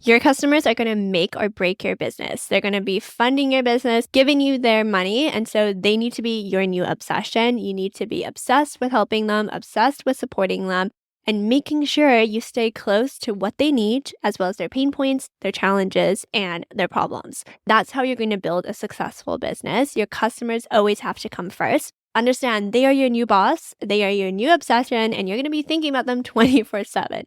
Your customers are going to make or break your business. They're going to be funding your business, giving you their money. And so they need to be your new obsession. You need to be obsessed with helping them, obsessed with supporting them, and making sure you stay close to what they need, as well as their pain points, their challenges, and their problems. That's how you're going to build a successful business. Your customers always have to come first. Understand they are your new boss, they are your new obsession, and you're going to be thinking about them 24/7.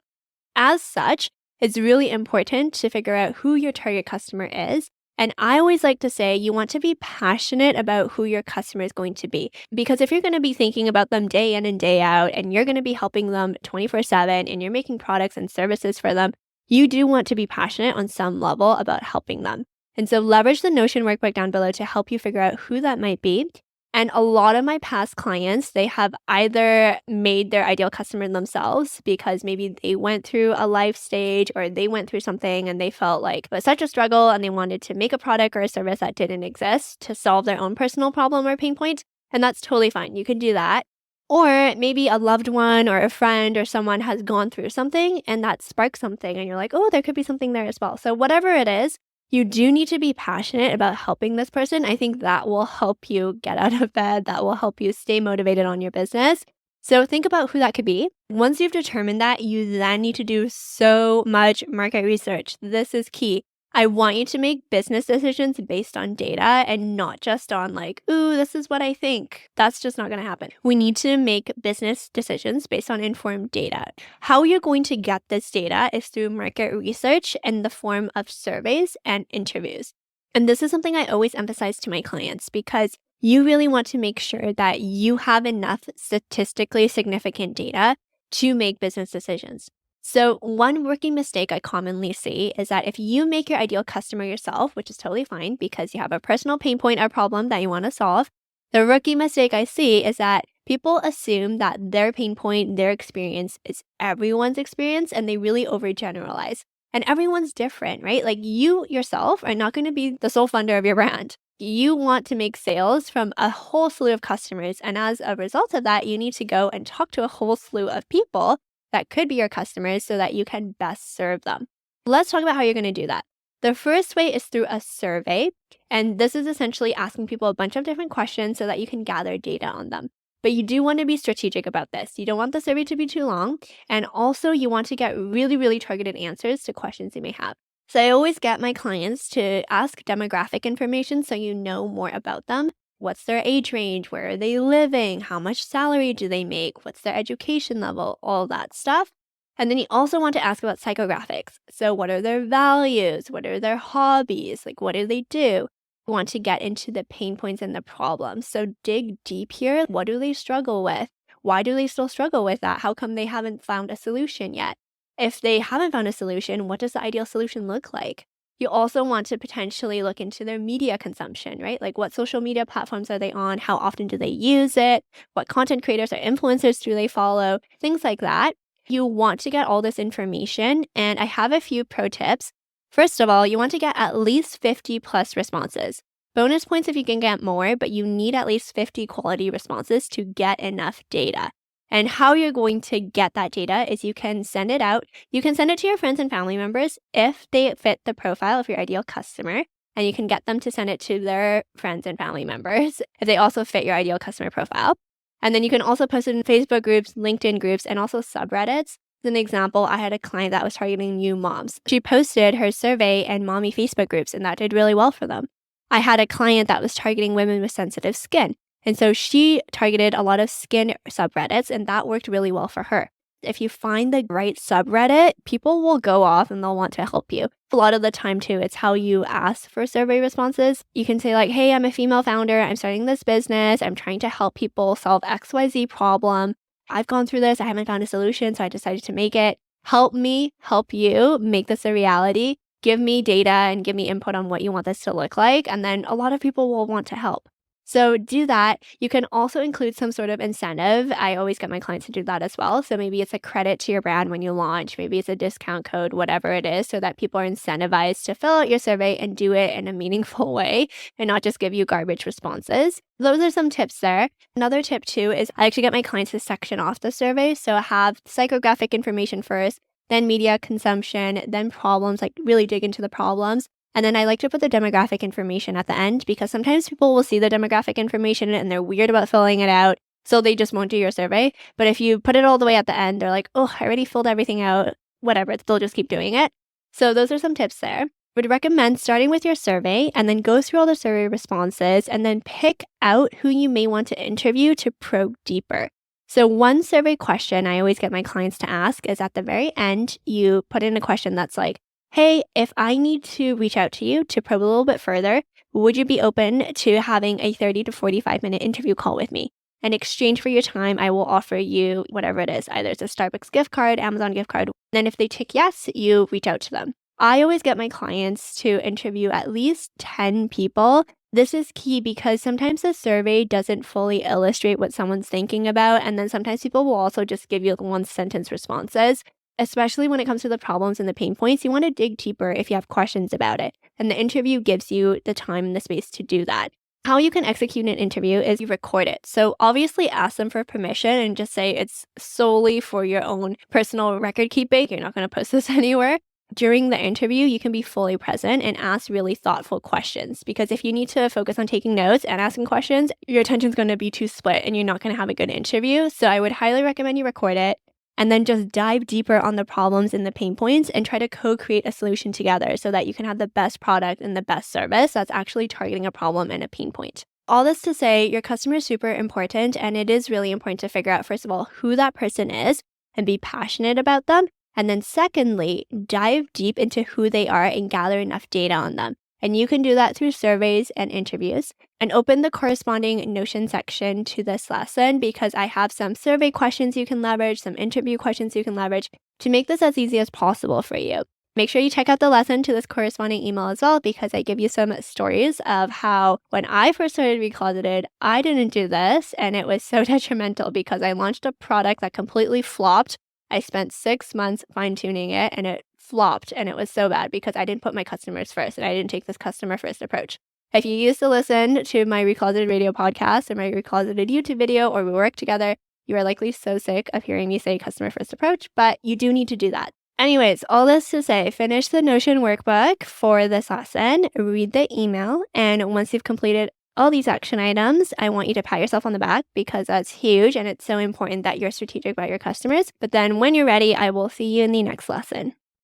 As such, it's really important to figure out who your target customer is. And I always like to say you want to be passionate about who your customer is going to be. Because if you're going to be thinking about them day in and day out, and you're going to be helping them 24/7, and you're making products and services for them, you do want to be passionate on some level about helping them. And so leverage the Notion workbook down below to help you figure out who that might be. And a lot of my past clients, they have either made their ideal customer themselves because maybe they went through a life stage or they went through something and they felt like it was such a struggle and they wanted to make a product or a service that didn't exist to solve their own personal problem or pain point. And that's totally fine. You can do that. Or maybe a loved one or a friend or someone has gone through something and that sparks something and you're like, oh, there could be something there as well. So whatever it is, you do need to be passionate about helping this person. I think that will help you get out of bed. That will help you stay motivated on your business. So think about who that could be. Once you've determined that, you then need to do so much market research. This is key. I want you to make business decisions based on data and not just on like, ooh, this is what I think. That's just not going to happen. We need to make business decisions based on informed data. How you're going to get this data is through market research in the form of surveys and interviews. And this is something I always emphasize to my clients because you really want to make sure that you have enough statistically significant data to make business decisions. So one rookie mistake I commonly see is that if you make your ideal customer yourself, which is totally fine because you have a personal pain point or problem that you want to solve, the rookie mistake I see is that people assume that their pain point, their experience is everyone's experience and they really overgeneralize. And everyone's different, right? Like you yourself are not going to be the sole funder of your brand. You want to make sales from a whole slew of customers. And as a result of that, you need to go and talk to a whole slew of people that could be your customers so that you can best serve them. Let's talk about how you're going to do that. The first way is through a survey. And this is essentially asking people a bunch of different questions so that you can gather data on them. But you do want to be strategic about this. You don't want the survey to be too long. And also you want to get really, really targeted answers to questions you may have. So I always get my clients to ask demographic information so you know more about them. What's their age range? Where are they living? How much salary do they make? What's their education level? All that stuff. And then you also want to ask about psychographics. So what are their values? What are their hobbies? Like what do they do? You want to get into the pain points and the problems. So dig deep here. What do they struggle with? Why do they still struggle with that? How come they haven't found a solution yet? If they haven't found a solution, what does the ideal solution look like? You also want to potentially look into their media consumption, right? Like what social media platforms are they on? How often do they use it? What content creators or influencers do they follow? Things like that. You want to get all this information. And I have a few pro tips. First of all, you want to get at least 50 plus responses. Bonus points if you can get more, but you need at least 50 quality responses to get enough data. And how you're going to get that data is you can send it out. You can send it to your friends and family members if they fit the profile of your ideal customer. And you can get them to send it to their friends and family members if they also fit your ideal customer profile. And then you can also post it in Facebook groups, LinkedIn groups, and also subreddits. As an example, I had a client that was targeting new moms. She posted her survey in mommy Facebook groups, and that did really well for them. I had a client that was targeting women with sensitive skin. And so she targeted a lot of skin subreddits, and that worked really well for her. If you find the right subreddit, people will go off and they'll want to help you. A lot of the time too, it's how you ask for survey responses. You can say like, hey, I'm a female founder. I'm starting this business. I'm trying to help people solve XYZ problem. I've gone through this. I haven't found a solution, so I decided to make it. Help me help you make this a reality. Give me data and give me input on what you want this to look like. And then a lot of people will want to help. So do that. You can also include some sort of incentive. I always get my clients to do that as well. So maybe it's a credit to your brand when you launch. Maybe it's a discount code, whatever it is, so that people are incentivized to fill out your survey and do it in a meaningful way and not just give you garbage responses. Those are some tips there. Another tip too is I actually get my clients to section off the survey. So have psychographic information first, then media consumption, then problems, like really dig into the problems. And then I like to put the demographic information at the end because sometimes people will see the demographic information and they're weird about filling it out. So they just won't do your survey. But if you put it all the way at the end, they're like, oh, I already filled everything out, whatever. They'll just keep doing it. So those are some tips there. Would recommend starting with your survey and then go through all the survey responses and then pick out who you may want to interview to probe deeper. So one survey question I always get my clients to ask is at the very end, you put in a question that's like, hey, if I need to reach out to you to probe a little bit further, would you be open to having a 30 to 45-minute interview call with me? In exchange for your time, I will offer you whatever it is. Either it's a Starbucks gift card, Amazon gift card. Then if they tick yes, you reach out to them. I always get my clients to interview at least 10 people. This is key because sometimes the survey doesn't fully illustrate what someone's thinking about. And then sometimes people will also just give you one-sentence responses. Especially when it comes to the problems and the pain points, you want to dig deeper if you have questions about it. And the interview gives you the time and the space to do that. How you can execute an interview is you record it. So obviously ask them for permission and just say it's solely for your own personal record keeping. You're not going to post this anywhere. During the interview, you can be fully present and ask really thoughtful questions because if you need to focus on taking notes and asking questions, your attention's going to be too split and you're not going to have a good interview. So I would highly recommend you record it. And then just dive deeper on the problems and the pain points and try to co-create a solution together so that you can have the best product and the best service that's actually targeting a problem and a pain point. All this to say, your customer is super important and it is really important to figure out, first of all, who that person is and be passionate about them. And then secondly, dive deep into who they are and gather enough data on them. And you can do that through surveys and interviews. And open the corresponding Notion section to this lesson because I have some survey questions you can leverage, some interview questions you can leverage to make this as easy as possible for you. Make sure you check out the lesson to this corresponding email as well because I give you some stories of how when I first started Recloseted, I didn't do this and it was so detrimental because I launched a product that completely flopped. I spent 6 months fine-tuning it and it flopped and it was so bad because I didn't put my customers first and I didn't take this customer first approach. If you used to listen to my Recloseted radio podcast or my Recloseted YouTube video or we work together, you are likely so sick of hearing me say customer first approach, but you do need to do that. Anyways, all this to say, finish the Notion workbook for this lesson, read the email, and once you've completed all these action items, I want you to pat yourself on the back because that's huge and it's so important that you're strategic about your customers. But then when you're ready, I will see you in the next lesson.